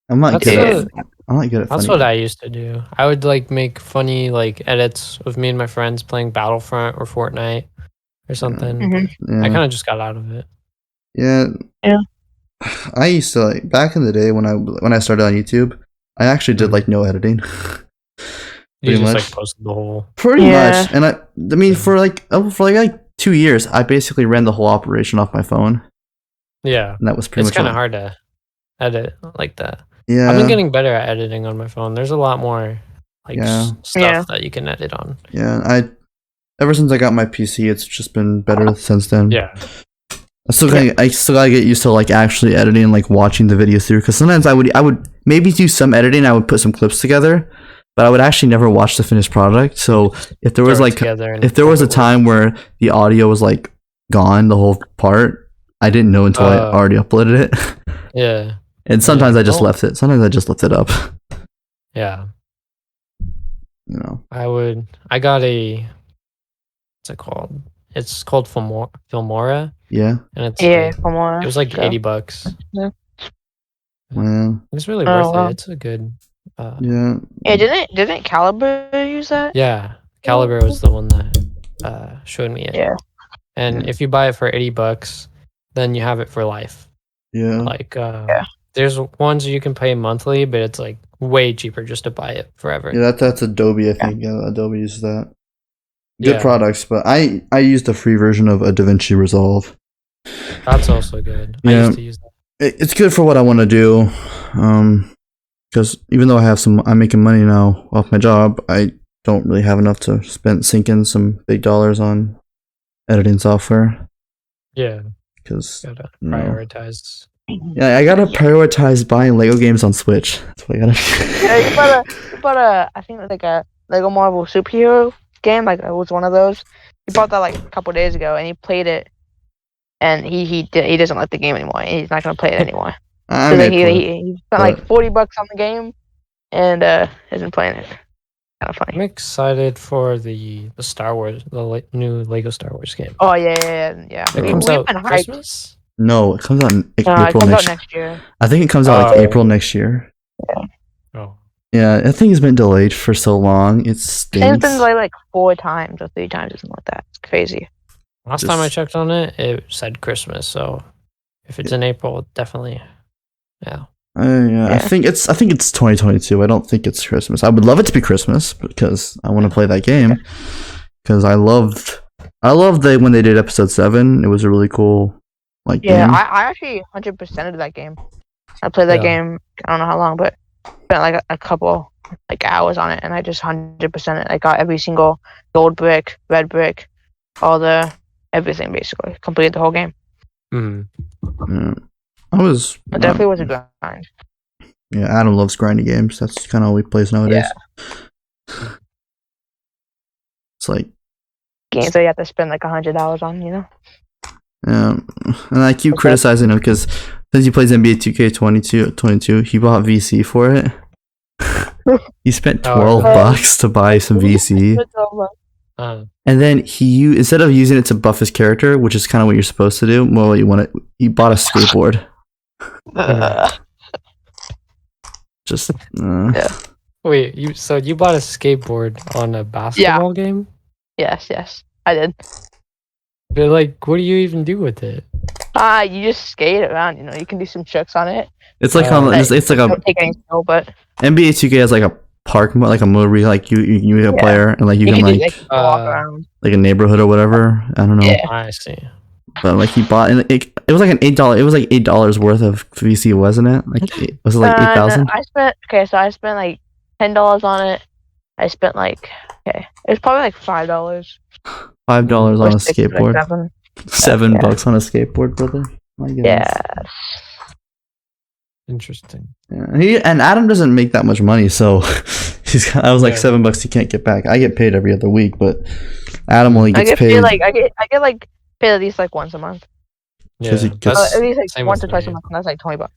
S1: I'm not good at funny.
S2: That's what I used to do. I would like make funny like edits of me and my friends playing Battlefront or Fortnite or something. I kind of just got out of it.
S1: Yeah. I used to like back in the day when I started on YouTube, I actually did like no editing.
S2: You just like posted the whole.
S1: Pretty much, and I mean for like 2 years, I basically ran the whole operation off my phone.
S2: Yeah,
S1: and that was pretty much.
S2: It's kind of hard to edit like that.
S1: Yeah,
S2: I've been getting better at editing on my phone. There's a lot more like stuff that you can edit on.
S1: Yeah, ever since I got my PC, it's just been better since then.
S2: Yeah.
S1: I still gotta get used to like actually editing and like watching the video through, because sometimes I would maybe do some editing. I would put some clips together, but I would actually never watch the finished product. So if there was a time where the audio was like gone, the whole part, I didn't know until I already uploaded it.
S2: Yeah.
S1: And sometimes I just left it. Sometimes I just left it up.
S2: Yeah.
S1: You know.
S2: I got what's it called? It's called Filmora.
S1: Yeah.
S2: And it's
S3: Filmora.
S2: It was like $80.
S3: Yeah.
S1: Wow.
S2: It's really worth it. It's a good
S1: yeah.
S3: Didn't Caliber use that?
S2: Yeah. Caliber was the one that showed me it.
S3: Yeah.
S2: And if you buy it for $80, then you have it for life.
S1: Yeah.
S2: Like there's ones you can pay monthly, but it's like way cheaper just to buy it forever.
S1: Yeah, that's Adobe, I think. Yeah, Adobe uses that. Good products, but I used the free version of a DaVinci Resolve.
S2: That's also good.
S1: Yeah.
S2: I used to use that.
S1: It's good for what I want to do. Because even though I'm making money now off my job, I don't really have enough to sink in some big dollars on editing software.
S2: Yeah.
S1: Because
S2: gotta prioritize.
S1: Yeah, I gotta prioritize buying Lego games on Switch. That's what I gotta do.
S3: Yeah, you bought I think like a Lego Marvel superhero game. Like it was one of those. He bought that like a couple days ago, and he played it. And he doesn't like the game anymore. He's not gonna play it anymore. He spent like $40 on the game, and has been playing it. Kind of funny.
S2: I'm excited for the Star Wars, the new Lego Star Wars game.
S3: Oh yeah.
S2: It comes out Christmas?
S1: No, it comes out in April
S3: it comes out next year.
S1: I think it comes out like April next year.
S3: Yeah.
S2: Oh.
S1: Yeah, I think it's been delayed for so long. It's been
S3: delayed like 4 times or 3 times or something like that. It's crazy.
S2: Last time I checked on it, it said Christmas. So if it's in April, definitely, yeah.
S1: I think it's 2022. I don't think it's Christmas. I would love it to be Christmas because I want to play that game. Because I loved when they did episode 7. It was a really cool game.
S3: I actually 100%ed that game. I played that game. I don't know how long, but spent like a couple hours on it, and I just 100%ed. I got every single gold brick, red brick, everything basically. Completed the whole game.
S2: Mm-hmm.
S1: It
S3: definitely was a grind.
S1: Yeah, Adam loves grinding games. That's kind of how he plays nowadays. Yeah. It's like
S3: games that you have to spend like $100 on, you know?
S1: Yeah, and I keep criticizing him because since he plays NBA 2K22, he bought VC for it. He spent $12 to buy some VC. And then instead of using it to buff his character, which is kind of what you're supposed to do, he bought a skateboard.
S2: Wait, you bought a skateboard on a basketball game?
S3: Yes, I did.
S2: But what do you even do with it?
S3: You just skate around. You know, you can do some tricks on it.
S1: It's like it's like
S3: don't take any skill, but
S1: NBA 2K has like a park mode, like a mode where you be a player and you can
S3: walk around
S1: like a neighborhood or whatever. I don't know.
S2: Yeah, I see.
S1: But he bought, and it was like an $8. It was like $8 worth of VC, wasn't it? Was it like 8,000?
S3: I spent like $10 on it. I spent it was probably like $5.
S1: $5 on a skateboard. $7 on a skateboard, brother. My goodness.
S3: Yeah.
S2: Interesting.
S1: Yeah. And Adam doesn't make that much money, so I was like $7 he can't get back. I get paid every other week, but Adam only gets paid.
S3: I get paid at least like once a month.
S2: Yeah,
S3: at least like once or twice a month, and that's like $20.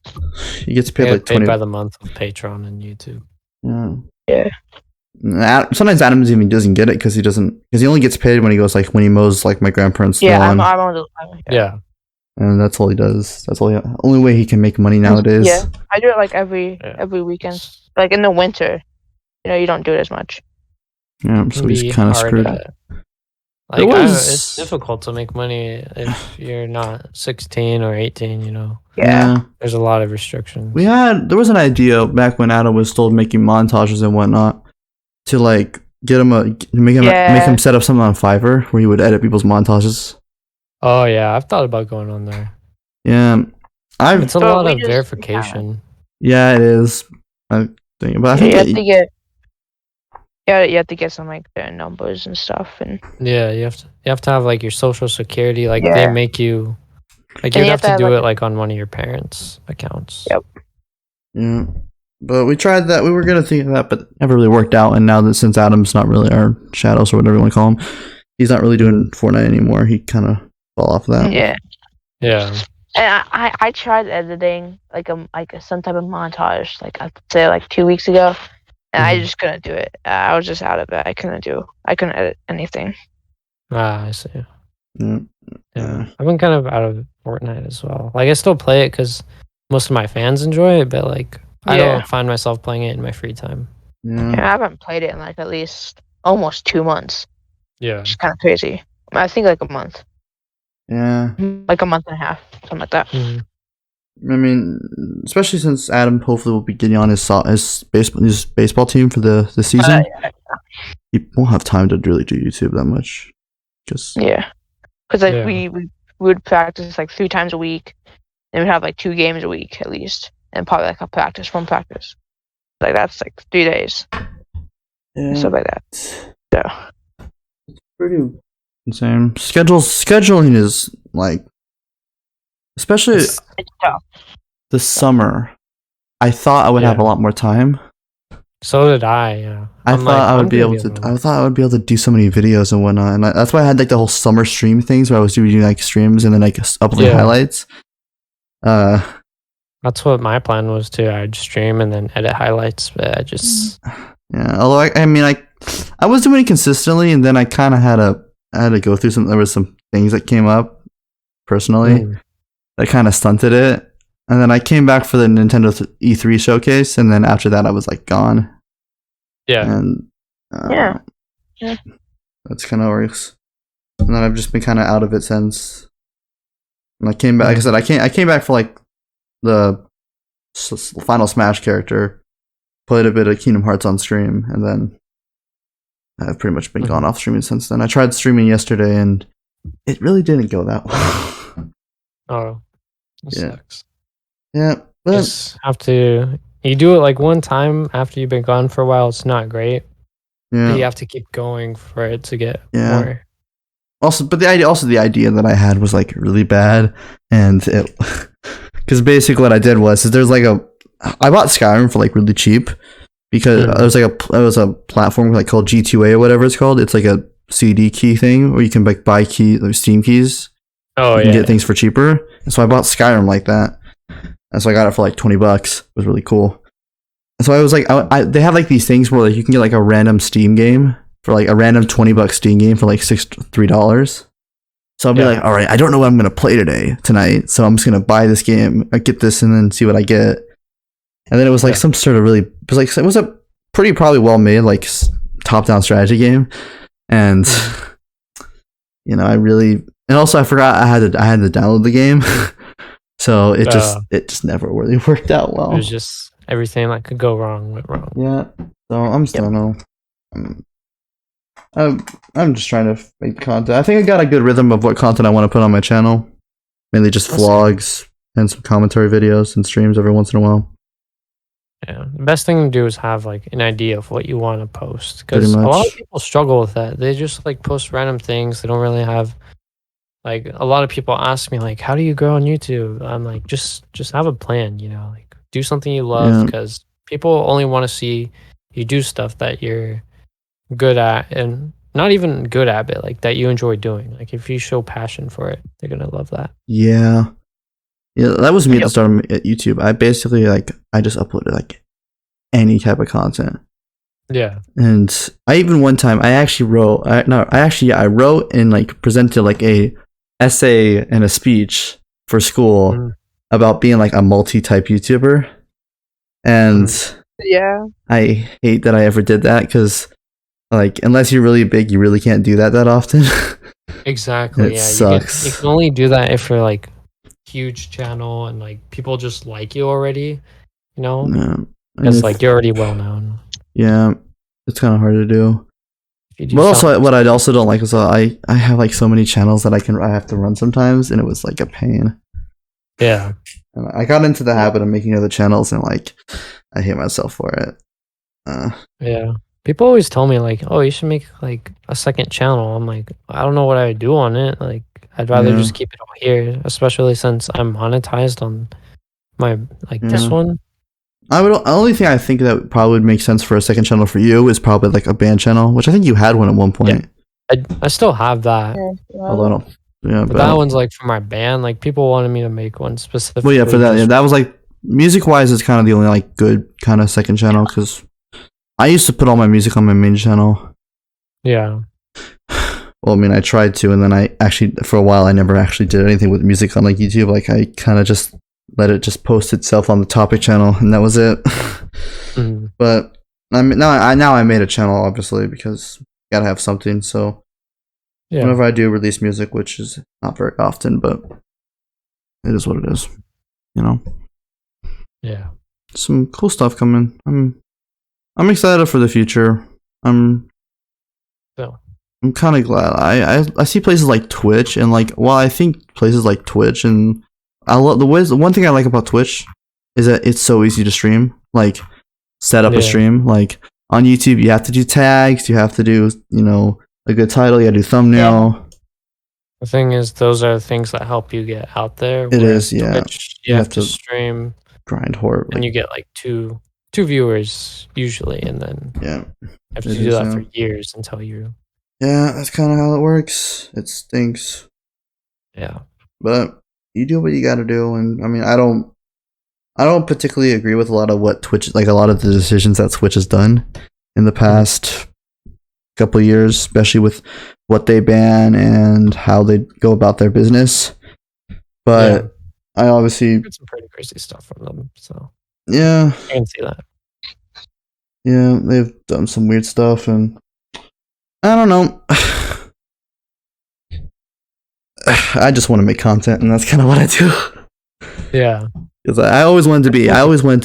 S1: He gets paid like 20
S2: by the month of Patreon and YouTube.
S3: Yeah.
S1: Sometimes Adam even doesn't get it because he only gets paid when he goes when he mows my grandparents' lawn.
S2: Yeah.
S1: And that's all he does. That's only way he can make money nowadays.
S3: Yeah, I do it every weekend. Like in the winter, you don't do it as much.
S1: Yeah, so he's kind of screwed.
S2: It's difficult to make money if you're not 16 or 18.
S3: Yeah.
S2: There's a lot of restrictions.
S1: There was an idea back when Adam was still making montages and whatnot to get him make him set up something on Fiverr where he would edit people's montages.
S2: Oh yeah, I've thought about going on there.
S1: Yeah,
S2: it's a lot of verification.
S1: Yeah, it is. I think, but I think
S3: you have to get some their numbers and stuff, and
S2: you have to have your social security. They make you you have to do it on one of your parents' accounts.
S3: Yep.
S1: Yeah, but we tried that. We were gonna think of that, but it never really worked out. And now that since Adam's not really our Shadows or whatever you want to call him, he's not really doing Fortnite anymore. He kind of fall off that.
S3: Yeah.
S2: And
S3: I tried editing some type of montage I'd say 2 weeks ago, and I just couldn't do it. I was just out of it. I couldn't edit anything.
S2: I see.
S1: Yeah.
S2: I've been kind of out of Fortnite as well. I still play it because most of my fans enjoy it, but I don't find myself playing it in my free time.
S1: Yeah.
S3: I haven't played it in at least almost 2 months.
S2: Yeah.
S3: Which is kind of crazy. I think a month.
S1: Yeah.
S3: A month and a half, something like that.
S2: Mm-hmm.
S1: I mean, especially since Adam hopefully will be getting on his baseball team for the season. He won't have time to really do YouTube that much. Because
S3: we would practice 3 times a week, and we'd have 2 games a week at least, and probably one practice. That's 3 days. And stuff like that. So
S1: it's pretty insane. Scheduling is especially
S3: it's tough.
S1: This summer. I thought I would have a lot more time.
S2: So did I. Yeah.
S1: I thought I would be able to do so many videos and whatnot, and that's why I had the whole summer stream things where I was doing streams and then uploading highlights.
S2: That's what my plan was too. I'd stream and then edit highlights, but I just
S1: Although I was doing it consistently, and then I kind of had to go through some. There was some things that came up personally that kind of stunted it, and then I came back for the Nintendo E3 showcase, and then after that I was like gone.
S2: Yeah,
S1: and
S3: yeah,
S1: that's kind of works. And then I've just been kind of out of it since. And I came back. Like I said, I came back for like the final Smash character, played a bit of Kingdom Hearts on stream, and then I've pretty much been gone off streaming since then. I tried streaming yesterday, and it really didn't go that well.
S2: Oh, that sucks.
S1: Yeah, but
S2: just have to. You do it like one time after you've been gone for a while. It's not great.
S1: Yeah,
S2: but you have to keep going for it to get more.
S1: Also, but the idea that I had was like really bad, and it because basically what I did was there's like I bought Skyrim for like really cheap because it was a platform like called G2A or whatever it's called. It's like a CD key thing where you can like buy like Steam keys.
S2: Oh,
S1: you can get things for cheaper. And so I bought Skyrim like that. And so I got it for like $20. It was really cool. And so I was like, they have like these things where like you can get like a random Steam game for like a random $20 Steam game for like $3. So I'll be like, all right, I don't know what I'm going to play tonight. So I'm just going to buy this game, get this, and then see what I get. And then it was like some sort of it was a pretty probably well made like top-down strategy game. And, and also I forgot I had to download the game. So it just never really worked out well.
S2: It was just everything that could go wrong went wrong.
S1: Yeah. So I'm still know. I'm just trying to make content. I think I got a good rhythm of what content I want to put on my channel. Mainly just vlogs and some commentary videos and streams every once in a while.
S2: Yeah, the best thing to do is have like an idea of what you want to post, because a lot of people struggle with that. They just like post random things. They don't really have like a lot of people ask me like, how do you grow on YouTube? I'm like, just have a plan, like do something you love, because people only want to see you do stuff that you're good at, and not even good at, but like that you enjoy doing. Like if you show passion for it, they're gonna love that.
S1: Yeah, that was me at the start at YouTube. I basically I just uploaded like any type of content.
S2: Yeah,
S1: and I even one time I actually wrote I wrote and like presented like a essay and a speech for school about being like a multi-type YouTuber, and I hate that I ever did that, because like unless you're really big, you really can't do that often.
S2: Exactly.
S1: It sucks.
S2: You can only do that if you're like huge channel and like people just like you already, because like you're already well known.
S1: Yeah, it's kind of hard to do. But also, what I also don't like is I have like so many channels that I have to run sometimes, and it was like a pain.
S2: Yeah,
S1: and I got into the habit of making other channels, and like I hate myself for it.
S2: Yeah, people always tell me like, "Oh, you should make like a second channel." I'm like, I don't know what I would do on it. Like, I'd rather just keep it all here, especially since I'm monetized on my this one.
S1: The only thing I think that probably would make sense for a second channel for you is probably like a band channel, which I think you had one at one point.
S2: Yeah. I still have that.
S1: Although I don't,
S2: but that one's like for my band. Like people wanted me to make one specifically.
S1: Well, yeah, for that. Yeah, that was like music wise is kind of the only like good kind of second channel, because I used to put all my music on my main channel.
S2: Yeah.
S1: Well, I mean, I tried to, and then I actually for a while I never actually did anything with music on like YouTube. Like I kind of just let it just post itself on the topic channel, and that was it. But I mean, now I made a channel, obviously, because you gotta have something. So whenever I do release music, which is not very often, but it is what it is,
S2: Yeah,
S1: some cool stuff coming. I'm excited for the future. I'm kind of glad. I see places like Twitch, and like, well, I think places like Twitch, and I love the one thing I like about Twitch is that it's so easy to stream. Like, set up a stream. Like on YouTube, you have to do tags. You have to do a good title. You got to do thumbnail.
S2: Yeah. The thing is, those are the things that help you get out there.
S1: It is, yeah.
S2: Twitch, you have to stream,
S1: grind hard,
S2: and you get like two viewers usually, and then you have to do that for years until you.
S1: Yeah, that's kind of how it works. It stinks.
S2: Yeah,
S1: but you do what you got to do, and I mean, I don't I don't particularly agree with a lot of what Twitch, like a lot of the decisions that Twitch has done in the past couple of years, especially with what they ban and how they go about their business. But I obviously
S2: heard some pretty crazy stuff from them, so
S1: yeah,
S2: I can see that.
S1: Yeah, they've done some weird stuff, and I don't know. I just want to make content, and that's kind of what I do.
S2: Yeah.
S1: Because I always wanted to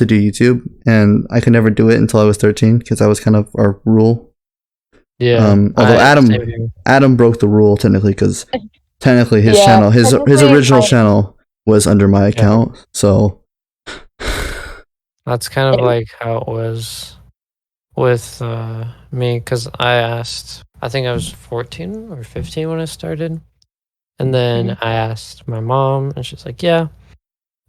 S1: do YouTube, and I could never do it until I was 13, because that was kind of our rule.
S2: Yeah.
S1: Although Adam broke the rule technically, because technically his channel, his original channel was under my account, so
S2: that's kind of like how it was with me, because I think I was 14 or 15 when I started, and then I asked my mom, and she's like, yeah.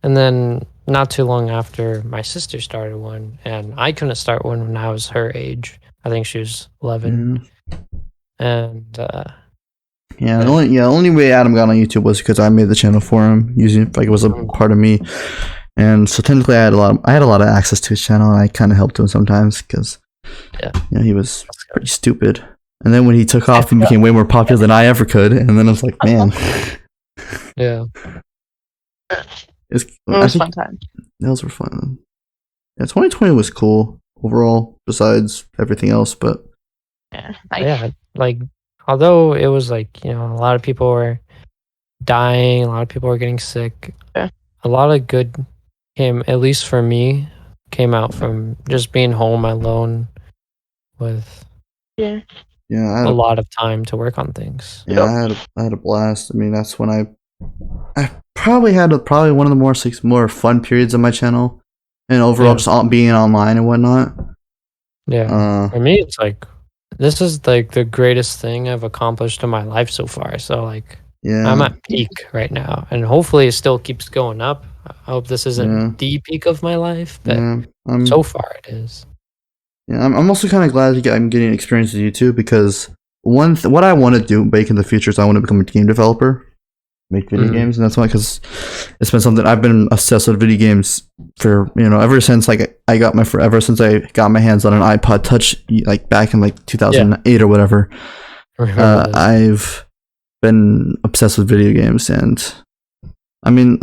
S2: And then not too long after, my sister started one, and I couldn't start one when I was her age. I think she was 11. And
S1: the only way Adam got on YouTube was because I made the channel for him, using like it was a part of me. And so technically, I had a lot of access to his channel, and I kind of helped him sometimes because he was pretty stupid. And then when he took off and became way more popular than I ever could, and then I was like, man,
S2: yeah.
S3: It was fun time.
S1: Those were fun. Yeah, 2020 was cool overall, besides everything else. But
S2: like although it was like, a lot of people were dying, a lot of people were getting sick. A lot of good came, at least for me, came out from just being home alone with a lot of time to work on things.
S1: Yeah, I had a blast. I mean, that's when I probably had one of the more fun periods of my channel, and overall just being online and whatnot.
S2: Yeah, for me, it's like this is like the greatest thing I've accomplished in my life so far. So like, I'm at peak right now, and hopefully it still keeps going up. I hope this isn't the peak of my life, but so far it is.
S1: Yeah, I'm also kind of glad I'm getting experience with YouTube, because what I want to do in the future is I want to become a game developer. Make video games, and that's why, because it's been something I've been obsessed with video games for ever since I got my hands on an iPod Touch, like back in like 2008 or whatever. I've been obsessed with video games, and I mean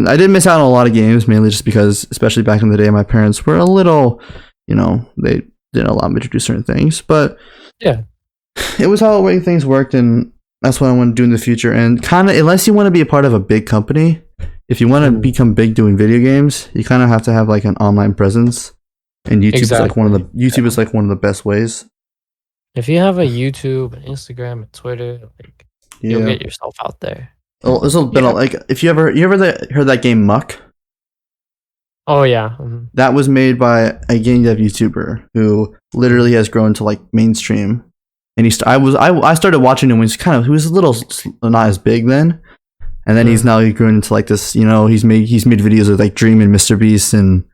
S1: I did miss out on a lot of games, mainly just because, especially back in the day, my parents were a little, they didn't allow me to do certain things, but it was how the way things worked, and that's what I want to do in the future. And kind of, unless you want to be a part of a big company, if you want to become big doing video games, you kind of have to have like an online presence. And YouTube is like one of the best ways.
S2: If you have a YouTube, an Instagram, a Twitter, like you'll get yourself out there.
S1: Well, there's been like, if you ever heard that game Muck?
S2: Oh yeah,
S1: that was made by a game dev YouTuber who literally has grown to like mainstream. And I started watching him when he was a little not as big then, and then he's grown into like this. He's made videos with like Dream and Mr. Beast and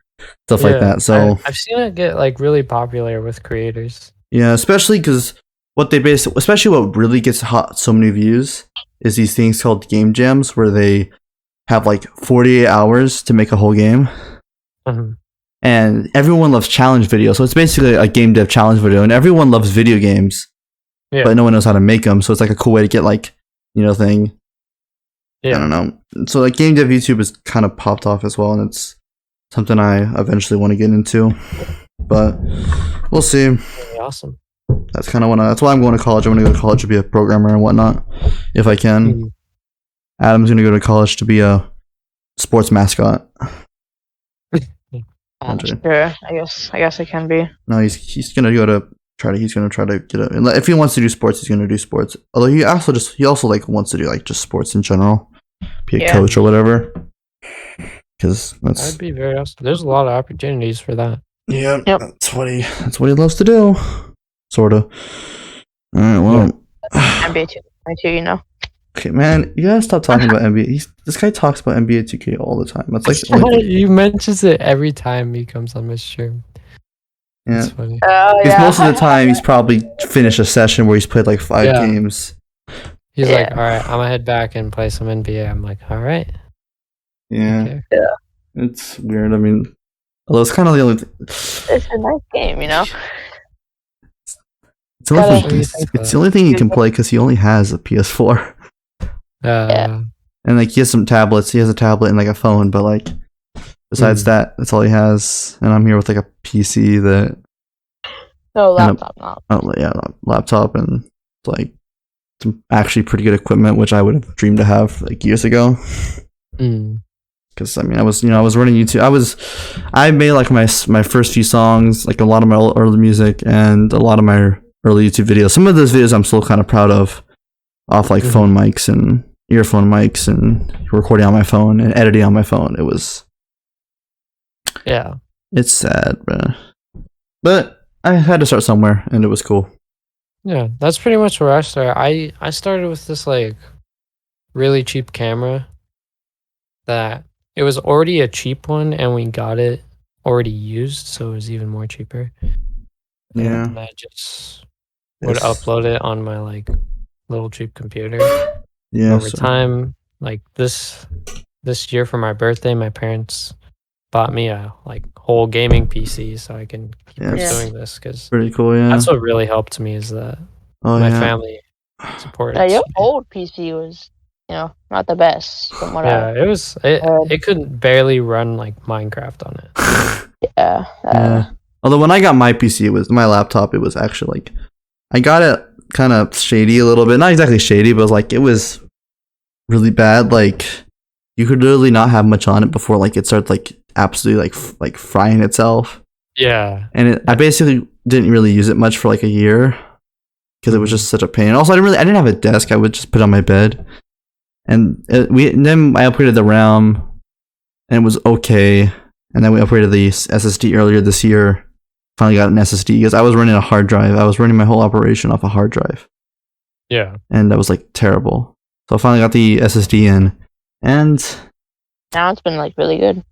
S1: stuff like that. So
S2: I've seen it get like really popular with creators.
S1: Yeah, especially because what really gets so many views is these things called game jams, where they have like 48 hours to make a whole game. And everyone loves challenge videos, so it's basically a game dev challenge video, and everyone loves video games. But no one knows how to make them, so it's like a cool way to get like, thing. I don't know. So like game dev YouTube has kind of popped off as well, and it's something I eventually want to get into. But we'll see.
S2: Really awesome.
S1: That's kind of that's why I'm going to college. I want to go to college to be a programmer and whatnot, if I can. Adam's going to go to college to be a sports mascot.
S3: Sure, I guess I can be.
S1: No, he's going to go to. He's gonna try to get it. If he wants to do sports, he's gonna do sports. Although he also like wants to do like just sports in general, be a coach or whatever. Because
S2: that'd be very awesome. There's a lot of opportunities for that.
S1: Yeah, that's what he loves to do, sorta. All right, well,
S3: NBA 2K,
S1: Okay, man, you gotta stop talking about NBA. This guy talks about NBA 2K all the time. That's like
S2: he mentions it every time he comes on my stream.
S1: Yeah, because most of the time he's probably finished a session where he's played like 5 games.
S2: He's like, all right, I'm gonna head back and play some NBA. I'm like, all right.
S1: Yeah. It's weird. I mean, although it's kind of the only.
S3: It's a nice game, you know.
S1: It's the only thing he can play because he only has a PS4.
S3: Yeah.
S1: And like he has some tablets. He has a tablet and like a phone, but like besides that, that's all he has. And I'm here with like a PC that.
S3: No laptop,
S1: laptop and like some actually pretty good equipment, which I would have dreamed to have like years ago. Because I mean, I was running YouTube. I made like my first few songs, like a lot of my early music and a lot of my early YouTube videos. Some of those videos I'm still kind of proud of, off like phone mics and earphone mics and recording on my phone and editing on my phone. It was, it's sad, but I had to start somewhere, and it was cool.
S2: Yeah, that's pretty much where I started. I started with this like really cheap camera that it was already a cheap one, and we got it already used, so it was even more cheaper.
S1: Yeah,
S2: and I just would upload it on my like little cheap computer.
S1: Yeah.
S2: Over time, like this year for my birthday, my parents bought me a like whole gaming PC so I can keep pursuing this, because
S1: pretty cool. Yeah,
S2: that's what really helped me, is that my family supported.
S3: Yeah, your old PC was, not the best from what
S2: it was. It could barely run like Minecraft on it.
S3: Yeah.
S1: Although when I got my PC, it was my laptop. It was actually like I got it kind of shady a little bit. Not exactly shady, but it was really bad. Like you could literally not have much on it before like it started like absolutely like frying itself.
S2: Yeah.
S1: And I basically didn't really use it much for like a year because it was just such a pain. Also, I didn't have a desk. I would just put it on my bed. And then I upgraded the RAM, and it was okay. And then we upgraded the SSD earlier this year. Finally got an SSD because I was running a hard drive. I was running my whole operation off a hard drive.
S2: Yeah.
S1: And that was like terrible. So I finally got the SSD in, and
S3: now it's been like really good.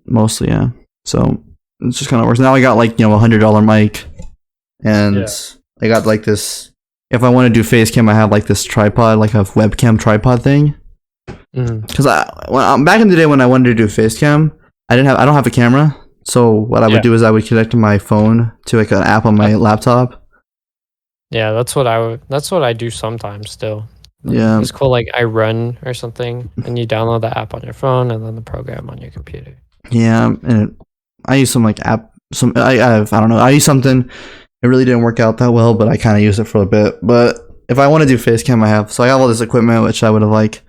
S1: Mostly, yeah. So it's just kind of works. Now I got like $100 mic, and I got like this. If I want to do face cam, I have like this tripod, like a webcam tripod thing. Because back in the day when I wanted to do face cam, I don't have a camera. So what I would do is I would connect my phone to like an app on my laptop.
S2: Yeah, that's what I do sometimes still.
S1: Yeah,
S2: it's cool. Like I run or something, and you download the app on your phone and then the program on your computer.
S1: Yeah, and I use some like app. I don't know. I use something. It really didn't work out that well, but I kind of used it for a bit. But if I want to do face cam, I have all this equipment which I would have like.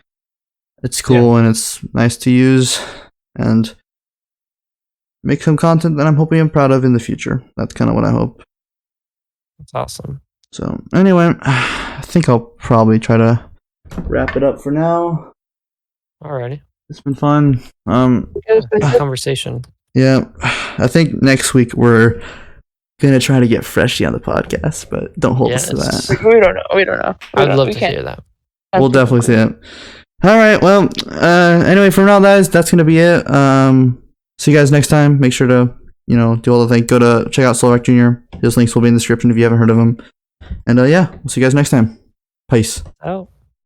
S1: It's cool and it's nice to use and make some content that I'm hoping I'm proud of in the future. That's kind of what I hope.
S2: That's awesome.
S1: So anyway, I think I'll probably try to wrap it up for now.
S2: Alrighty.
S1: It's been fun.
S2: Good conversation.
S1: Yeah, I think next week we're gonna try to get Freshie on the podcast, but don't hold us to that.
S3: We don't know.
S2: I'd love to hear that.
S1: We'll definitely see it. All right. Well, anyway, for now, guys, that's gonna be it. See you guys next time. Make sure to do all the things. Go to check out SolracJr. His links will be in the description if you haven't heard of him. And we'll see you guys next time. Peace.
S2: Oh.